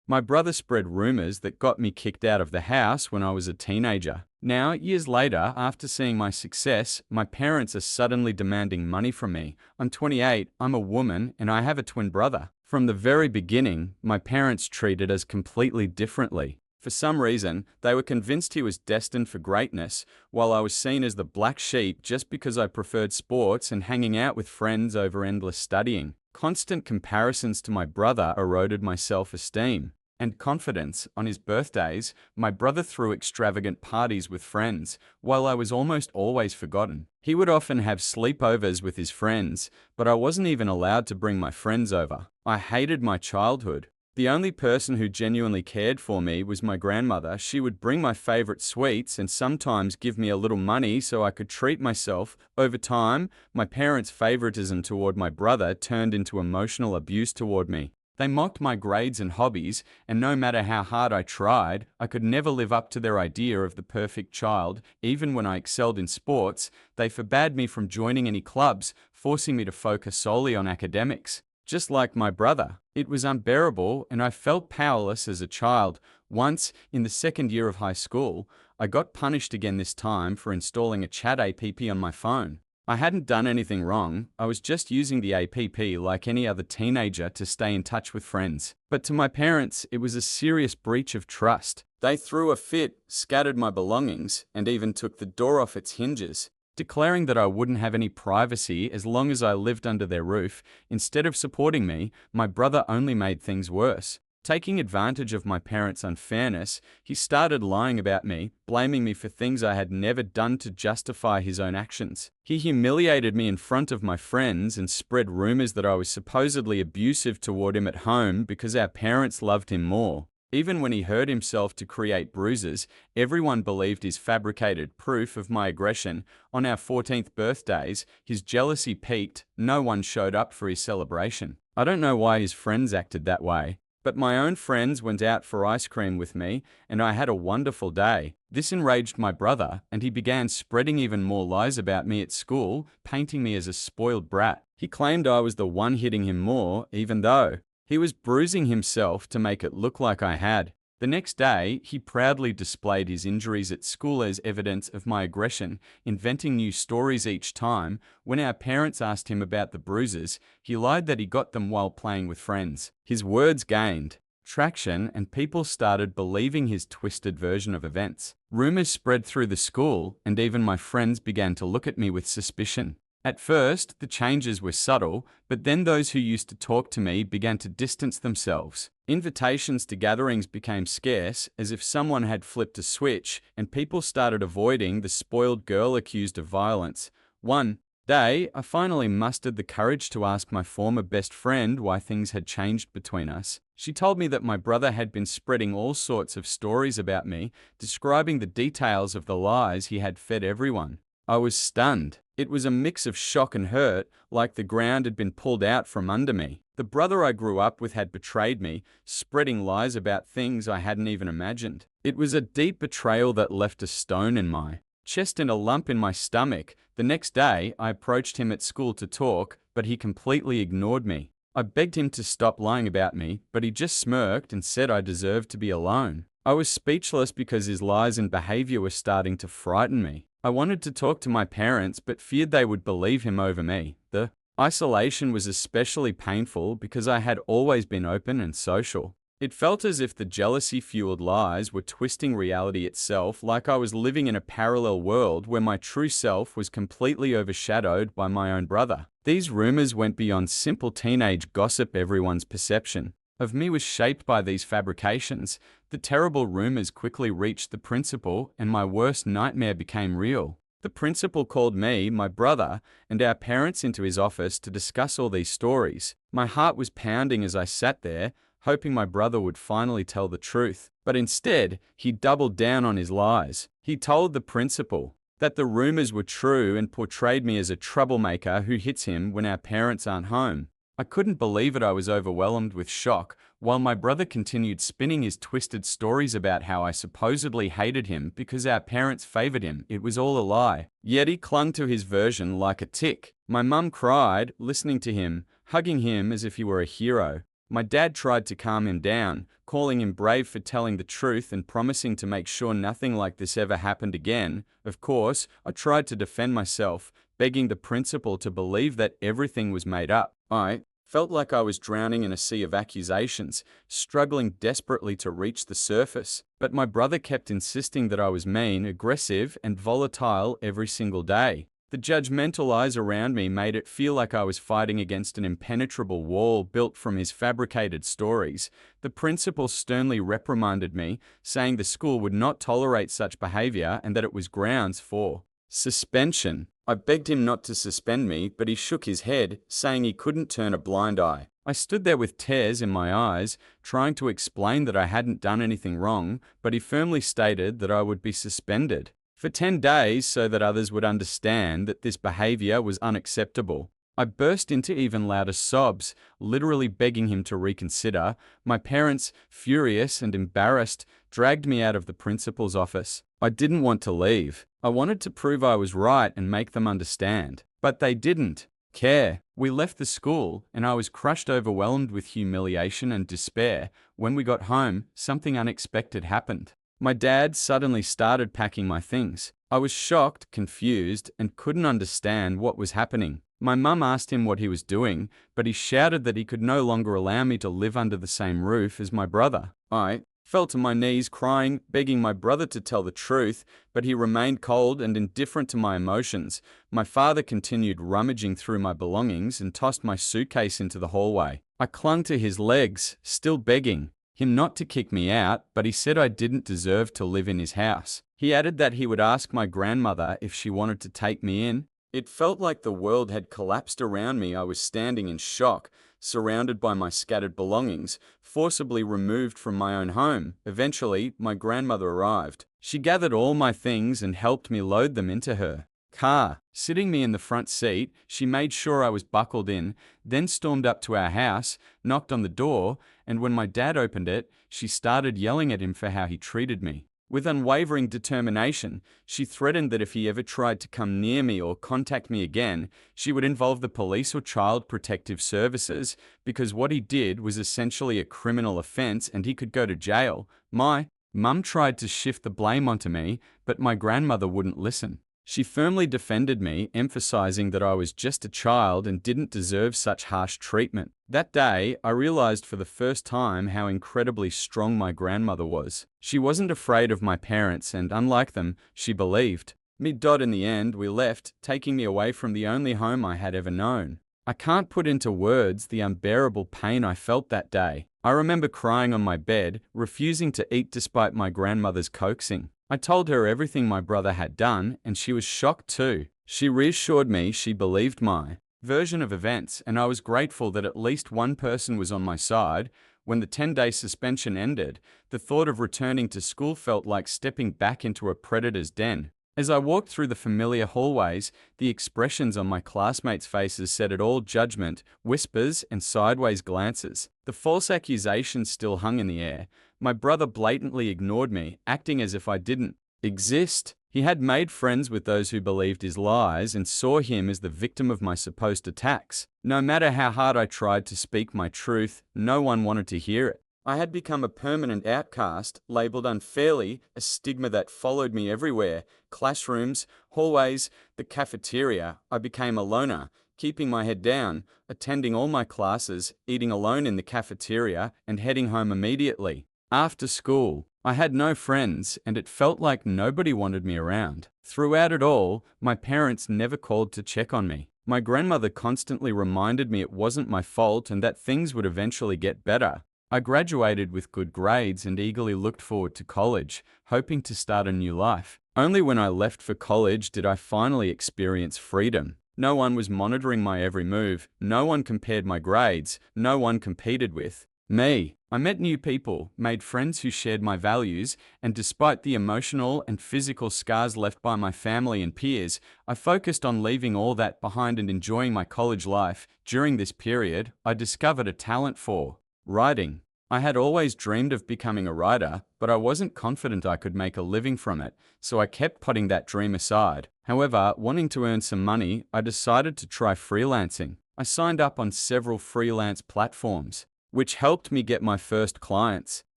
My brother spread rumors that got me kicked out of the house when I was a teenager. Now, years later, after seeing my success, my parents are suddenly demanding money from me. I'm 28, I'm a woman, and I have a twin brother. From the very beginning, my parents treated us completely differently. For some reason, they were convinced he was destined for greatness, while I was seen as the black sheep just because I preferred sports and hanging out with friends over endless studying. Constant comparisons to my brother eroded my self-esteem and confidence. On his birthdays, my brother threw extravagant parties with friends, while I was almost always forgotten. He would often have sleepovers with his friends, but I wasn't even allowed to bring my friends over. I hated my childhood. The only person who genuinely cared for me was my grandmother. She would bring my favorite sweets and sometimes give me a little money so I could treat myself. Over time, my parents' favoritism toward my brother turned into emotional abuse toward me. They mocked my grades and hobbies, and no matter how hard I tried, I could never live up to their idea of the perfect child. Even when I excelled in sports, they forbade me from joining any clubs, forcing me to focus solely on academics. Just like my brother, it was unbearable and I felt powerless as a child. Once, in the second year of high school, I got punished again, this time for installing a chat app on my phone. I hadn't done anything wrong, I was just using the app like any other teenager to stay in touch with friends. But to my parents, it was a serious breach of trust. They threw a fit, scattered my belongings, and even took the door off its hinges, declaring that I wouldn't have any privacy as long as I lived under their roof. Instead of supporting me, my brother only made things worse. Taking advantage of my parents' unfairness, he started lying about me, blaming me for things I had never done to justify his own actions. He humiliated me in front of my friends and spread rumors that I was supposedly abusive toward him at home because our parents loved him more. Even when he hurt himself to create bruises, everyone believed his fabricated proof of my aggression. On our 14th birthdays, his jealousy peaked. No one showed up for his celebration. I don't know why his friends acted that way, but my own friends went out for ice cream with me, and I had a wonderful day. This enraged my brother, and he began spreading even more lies about me at school, painting me as a spoiled brat. He claimed I was the one hitting him more, even though he was bruising himself to make it look like I had. The next day, he proudly displayed his injuries at school as evidence of my aggression, inventing new stories each time. When our parents asked him about the bruises, he lied that he got them while playing with friends. His words gained traction, and people started believing his twisted version of events. Rumors spread through the school, and even my friends began to look at me with suspicion. At first, the changes were subtle, but then those who used to talk to me began to distance themselves. Invitations to gatherings became scarce, as if someone had flipped a switch, and people started avoiding the spoiled girl accused of violence. One day, I finally mustered the courage to ask my former best friend why things had changed between us. She told me that my brother had been spreading all sorts of stories about me, describing the details of the lies he had fed everyone. I was stunned. It was a mix of shock and hurt, like the ground had been pulled out from under me. The brother I grew up with had betrayed me, spreading lies about things I hadn't even imagined. It was a deep betrayal that left a stone in my chest and a lump in my stomach. The next day, I approached him at school to talk, but he completely ignored me. I begged him to stop lying about me, but he just smirked and said I deserved to be alone. I was speechless because his lies and behavior were starting to frighten me. I wanted to talk to my parents, but feared they would believe him over me. The isolation was especially painful because I had always been open and social. It felt as if the jealousy-fueled lies were twisting reality itself, like I was living in a parallel world where my true self was completely overshadowed by my own brother. These rumors went beyond simple teenage gossip. Everyone's perception of me was shaped by these fabrications. The terrible rumors quickly reached the principal, and my worst nightmare became real. The principal called me, my brother, and our parents into his office to discuss all these stories. My heart was pounding as I sat there, hoping my brother would finally tell the truth. But instead, he doubled down on his lies. He told the principal that the rumors were true and portrayed me as a troublemaker who hits him when our parents aren't home. I couldn't believe it. I was overwhelmed with shock, while my brother continued spinning his twisted stories about how I supposedly hated him because our parents favored him. It was all a lie. Yet he clung to his version like a tick. My mum cried, listening to him, hugging him as if he were a hero. My dad tried to calm him down, calling him brave for telling the truth and promising to make sure nothing like this ever happened again. Of course, I tried to defend myself, begging the principal to believe that everything was made up. I felt like I was drowning in a sea of accusations, struggling desperately to reach the surface. But my brother kept insisting that I was mean, aggressive, and volatile every single day. The judgmental eyes around me made it feel like I was fighting against an impenetrable wall built from his fabricated stories. The principal sternly reprimanded me, saying the school would not tolerate such behavior and that it was grounds for suspension. I begged him not to suspend me, but he shook his head, saying he couldn't turn a blind eye. I stood there with tears in my eyes, trying to explain that I hadn't done anything wrong, but he firmly stated that I would be suspended for 10 days so that others would understand that this behavior was unacceptable. I burst into even louder sobs, literally begging him to reconsider. My parents, furious and embarrassed, dragged me out of the principal's office. I didn't want to leave. I wanted to prove I was right and make them understand. But they didn't care. We left the school, and I was crushed, overwhelmed with humiliation and despair. When we got home, something unexpected happened. My dad suddenly started packing my things. I was shocked, confused, and couldn't understand what was happening. My mum asked him what he was doing, but he shouted that he could no longer allow me to live under the same roof as my brother. I fell to my knees crying, begging my brother to tell the truth, but he remained cold and indifferent to my emotions. My father continued rummaging through my belongings and tossed my suitcase into the hallway. I clung to his legs, still begging him not to kick me out, but he said I didn't deserve to live in his house. He added that he would ask my grandmother if she wanted to take me in. It felt like the world had collapsed around me. I was standing in shock, surrounded by my scattered belongings, forcibly removed from my own home. Eventually, my grandmother arrived. She gathered all my things and helped me load them into her car. Sitting me in the front seat, she made sure I was buckled in, then stormed up to our house, knocked on the door, and when my dad opened it, she started yelling at him for how he treated me. With unwavering determination, she threatened that if he ever tried to come near me or contact me again, she would involve the police or child protective services, because what he did was essentially a criminal offense and he could go to jail. My mum tried to shift the blame onto me, but my grandmother wouldn't listen. She firmly defended me, emphasizing that I was just a child and didn't deserve such harsh treatment. That day, I realized for the first time how incredibly strong my grandmother was. She wasn't afraid of my parents, and unlike them, she believed me. In the end, we left, taking me away from the only home I had ever known. I can't put into words the unbearable pain I felt that day. I remember crying on my bed, refusing to eat despite my grandmother's coaxing. I told her everything my brother had done, and she was shocked too. She reassured me she believed my version of events, and I was grateful that at least one person was on my side. When the 10-day suspension ended, the thought of returning to school felt like stepping back into a predator's den. As I walked through the familiar hallways, the expressions on my classmates' faces said it all: judgment, whispers, and sideways glances. The false accusations still hung in the air. My brother blatantly ignored me, acting as if I didn't exist. He had made friends with those who believed his lies and saw him as the victim of my supposed attacks. No matter how hard I tried to speak my truth, no one wanted to hear it. I had become a permanent outcast, labeled unfairly, a stigma that followed me everywhere. Classrooms, hallways, the cafeteria. I became a loner, keeping my head down, attending all my classes, eating alone in the cafeteria, and heading home immediately. After school, I had no friends, and it felt like nobody wanted me around. Throughout it all, my parents never called to check on me. My grandmother constantly reminded me it wasn't my fault and that things would eventually get better. I graduated with good grades and eagerly looked forward to college, hoping to start a new life. Only when I left for college did I finally experience freedom. No one was monitoring my every move, no one compared my grades, no one competed with me. I met new people, made friends who shared my values, and despite the emotional and physical scars left by my family and peers, I focused on leaving all that behind and enjoying my college life. During this period, I discovered a talent for writing. I had always dreamed of becoming a writer, but I wasn't confident I could make a living from it, so I kept putting that dream aside. However, wanting to earn some money, I decided to try freelancing. I signed up on several freelance platforms, which helped me get my first clients.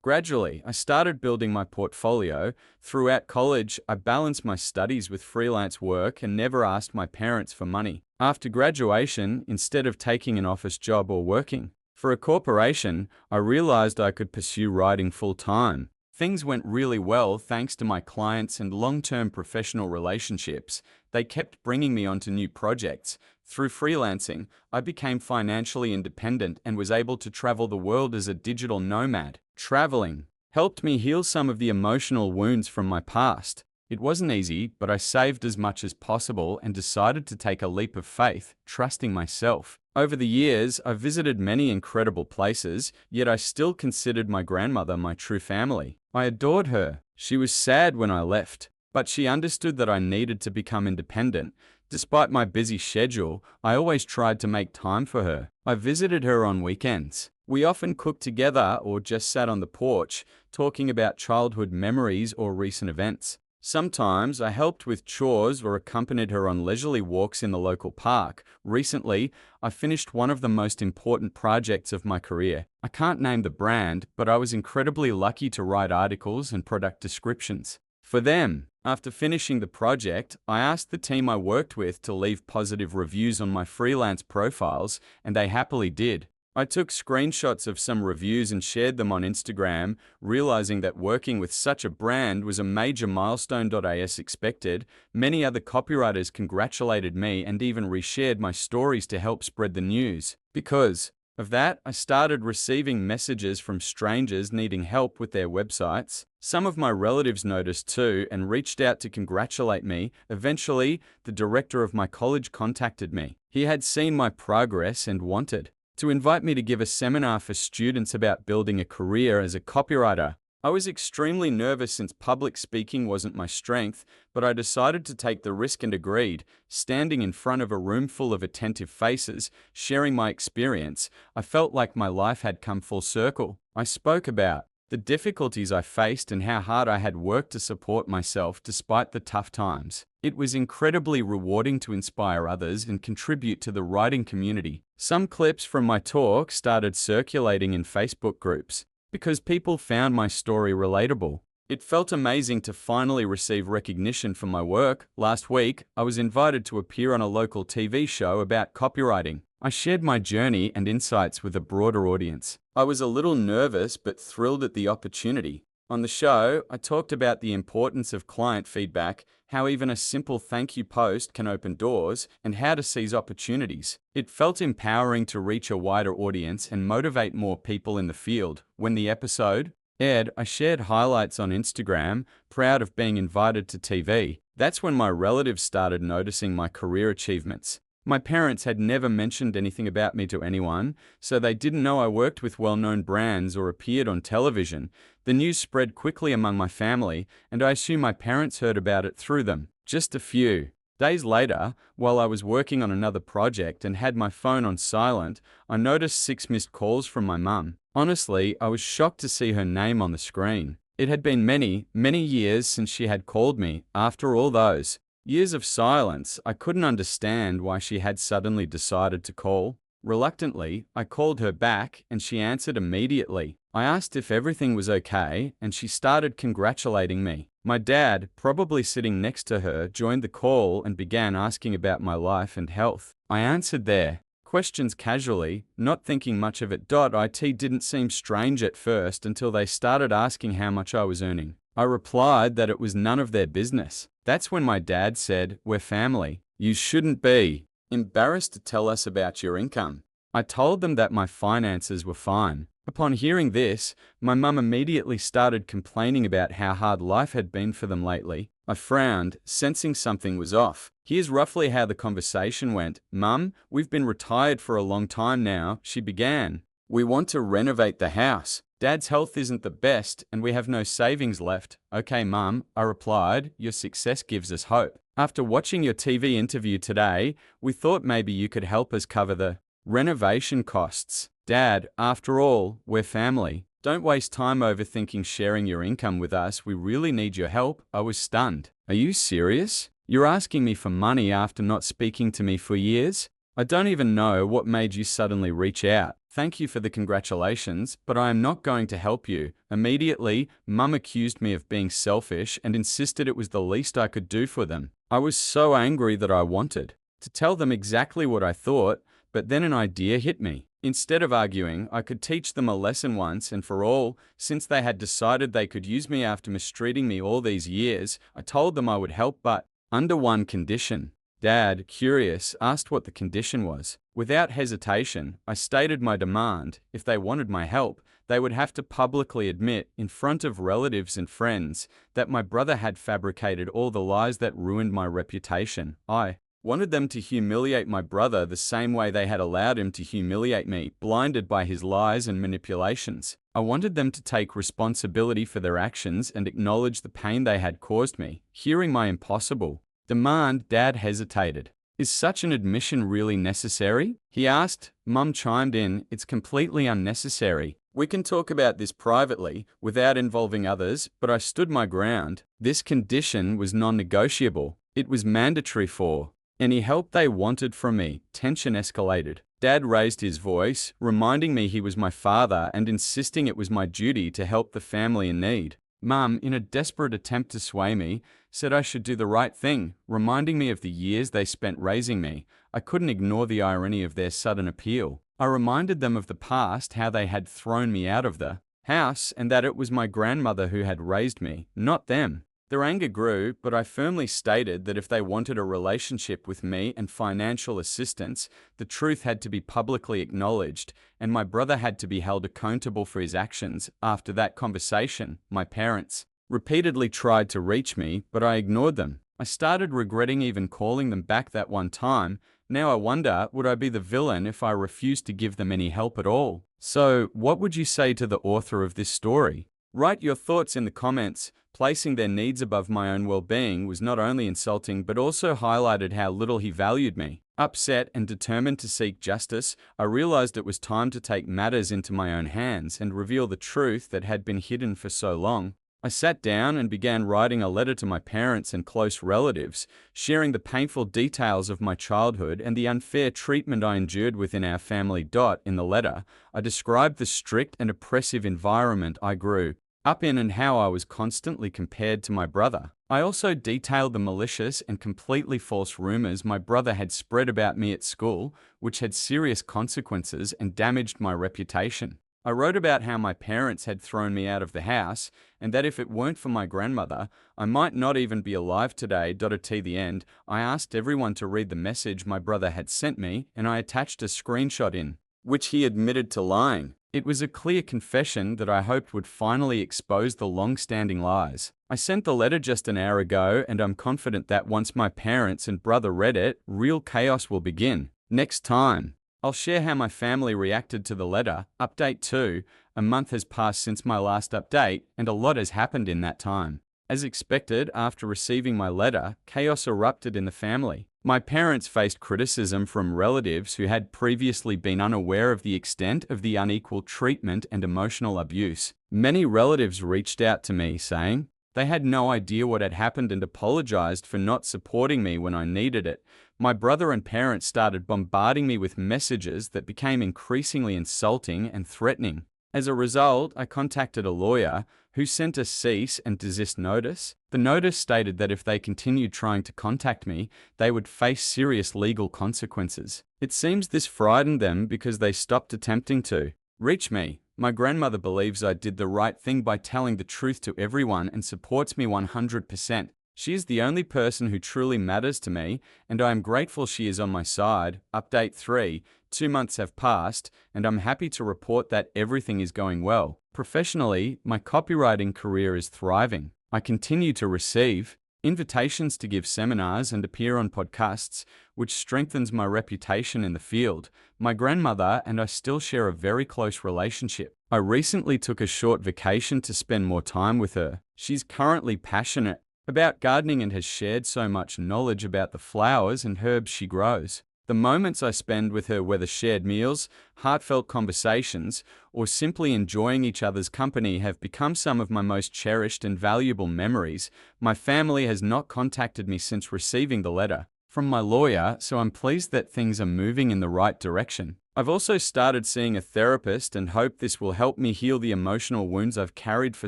Gradually, I started building my portfolio. Throughout college, I balanced my studies with freelance work and never asked my parents for money. After graduation, instead of taking an office job or working for a corporation, I realized I could pursue writing full-time. Things went really well thanks to my clients and long-term professional relationships. They kept bringing me onto new projects. Through freelancing, I became financially independent and was able to travel the world as a digital nomad. Traveling helped me heal some of the emotional wounds from my past. It wasn't easy, but I saved as much as possible and decided to take a leap of faith, trusting myself. Over the years, I visited many incredible places, yet I still considered my grandmother my true family. I adored her. She was sad when I left, but she understood that I needed to become independent. Despite my busy schedule, I always tried to make time for her. I visited her on weekends. We often cooked together or just sat on the porch, talking about childhood memories or recent events. Sometimes I helped with chores or accompanied her on leisurely walks in the local park. Recently, I finished one of the most important projects of my career. I can't name the brand, but I was incredibly lucky to write articles and product descriptions for them. After finishing the project, I asked the team I worked with to leave positive reviews on my freelance profiles, and they happily did. I took screenshots of some reviews and shared them on Instagram, realizing that working with such a brand was a major milestone. As expected, many other copywriters congratulated me and even reshared my stories to help spread the news. Because of that, I started receiving messages from strangers needing help with their websites. Some of my relatives noticed too and reached out to congratulate me. Eventually, the director of my college contacted me. He had seen my progress and wanted to invite me to give a seminar for students about building a career as a copywriter. I was extremely nervous since public speaking wasn't my strength, but I decided to take the risk and agreed. Standing in front of a room full of attentive faces, sharing my experience, I felt like my life had come full circle. I spoke about the difficulties I faced and how hard I had worked to support myself despite the tough times. It was incredibly rewarding to inspire others and contribute to the writing community. Some clips from my talk started circulating in Facebook groups because people found my story relatable. It felt amazing to finally receive recognition for my work. Last week, I was invited to appear on a local TV show about copywriting. I shared my journey and insights with a broader audience. I was a little nervous but thrilled at the opportunity. On the show, I talked about the importance of client feedback, how even a simple thank you post can open doors, and how to seize opportunities. It felt empowering to reach a wider audience and motivate more people in the field. When the episode aired, I shared highlights on Instagram, proud of being invited to TV. That's when my relatives started noticing my career achievements. My parents had never mentioned anything about me to anyone, so they didn't know I worked with well-known brands or appeared on television. The news spread quickly among my family, and I assume my parents heard about it through them. Just a few days later, while I was working on another project and had my phone on silent, I noticed 6 missed calls from my mum. Honestly, I was shocked to see her name on the screen. It had been many, many years since she had called me. After all those years of silence, I couldn't understand why she had suddenly decided to call. Reluctantly, I called her back and she answered immediately. I asked if everything was okay and she started congratulating me. My dad, probably sitting next to her, joined the call and began asking about my life and health. I answered their questions casually, not thinking much of it. It didn't seem strange at first until they started asking how much I was earning. I replied that it was none of their business. That's when my dad said, "We're family. You shouldn't be embarrassed to tell us about your income." I told them that my finances were fine. Upon hearing this, my mum immediately started complaining about how hard life had been for them lately. I frowned, sensing something was off. Here's roughly how the conversation went. "Mum, we've been retired for a long time now," she began. "We want to renovate the house. Dad's health isn't the best and we have no savings left." "Okay, Mum," I replied, "your success gives us hope. After watching your TV interview today, we thought maybe you could help us cover the renovation costs." "Dad, after all, we're family. Don't waste time overthinking sharing your income with us. We really need your help." I was stunned. "Are you serious? You're asking me for money after not speaking to me for years?" I don't even know what made you suddenly reach out. Thank you for the congratulations, but I am not going to help you. Immediately, Mum accused me of being selfish and insisted it was the least I could do for them. I was so angry that I wanted to tell them exactly what I thought, but then an idea hit me. Instead of arguing, I could teach them a lesson once and for all. Since they had decided they could use me after mistreating me all these years, I told them I would help, but under one condition. Dad, curious, asked what the condition was. Without hesitation, I stated my demand. If they wanted my help, they would have to publicly admit, in front of relatives and friends, that my brother had fabricated all the lies that ruined my reputation. I wanted them to humiliate my brother the same way they had allowed him to humiliate me, blinded by his lies and manipulations. I wanted them to take responsibility for their actions and acknowledge the pain they had caused me. Hearing my impossible demand, Dad hesitated. Is such an admission really necessary? He asked. Mum chimed in, it's completely unnecessary. We can talk about this privately, without involving others, but I stood my ground. This condition was non-negotiable. It was mandatory for any help they wanted from me. Tension escalated. Dad raised his voice, reminding me he was my father and insisting it was my duty to help the family in need. Mum, in a desperate attempt to sway me, said I should do the right thing, reminding me of the years they spent raising me. I couldn't ignore the irony of their sudden appeal. I reminded them of the past, how they had thrown me out of the house, and that it was my grandmother who had raised me, not them. Their anger grew, but I firmly stated that if they wanted a relationship with me and financial assistance, the truth had to be publicly acknowledged, and my brother had to be held accountable for his actions. After that conversation, my parents repeatedly tried to reach me, but I ignored them. I started regretting even calling them back that one time. Now I wonder, would I be the villain if I refused to give them any help at all? So, what would you say to the author of this story? Write your thoughts in the comments. Placing their needs above my own well-being was not only insulting but also highlighted how little he valued me. Upset and determined to seek justice, I realized it was time to take matters into my own hands and reveal the truth that had been hidden for so long. I sat down and began writing a letter to my parents and close relatives, sharing the painful details of my childhood and the unfair treatment I endured within our family. In the letter, I described the strict and oppressive environment I grew up in and how I was constantly compared to my brother. I also detailed the malicious and completely false rumors my brother had spread about me at school, which had serious consequences and damaged my reputation. I wrote about how my parents had thrown me out of the house, and that if it weren't for my grandmother, I might not even be alive today. At the end, I asked everyone to read the message my brother had sent me, and I attached a screenshot in which he admitted to lying. It was a clear confession that I hoped would finally expose the long-standing lies. I sent the letter just an hour ago, and I'm confident that once my parents and brother read it, real chaos will begin. Next time, I'll share how my family reacted to the letter. Update 2. A month has passed since my last update, and a lot has happened in that time. As expected, after receiving my letter, chaos erupted in the family. My parents faced criticism from relatives who had previously been unaware of the extent of the unequal treatment and emotional abuse. Many relatives reached out to me saying they had no idea what had happened and apologized for not supporting me when I needed it. My brother and parents started bombarding me with messages that became increasingly insulting and threatening. As a result, I contacted a lawyer who sent a cease and desist notice. The notice stated that if they continued trying to contact me, they would face serious legal consequences. It seems this frightened them because they stopped attempting to reach me. My grandmother believes I did the right thing by telling the truth to everyone and supports me 100%. She is the only person who truly matters to me, and I am grateful she is on my side. Update 3. 2 months have passed, and I'm happy to report that everything is going well. Professionally, my copywriting career is thriving. I continue to receive invitations to give seminars and appear on podcasts, which strengthens my reputation in the field. My grandmother and I still share a very close relationship. I recently took a short vacation to spend more time with her. She's currently passionate about gardening and has shared so much knowledge about the flowers and herbs she grows. The moments I spend with her, whether shared meals, heartfelt conversations, or simply enjoying each other's company, have become some of my most cherished and valuable memories. My family has not contacted me since receiving the letter. from my lawyer, so I'm pleased that things are moving in the right direction. I've also started seeing a therapist and hope this will help me heal the emotional wounds I've carried for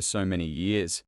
so many years.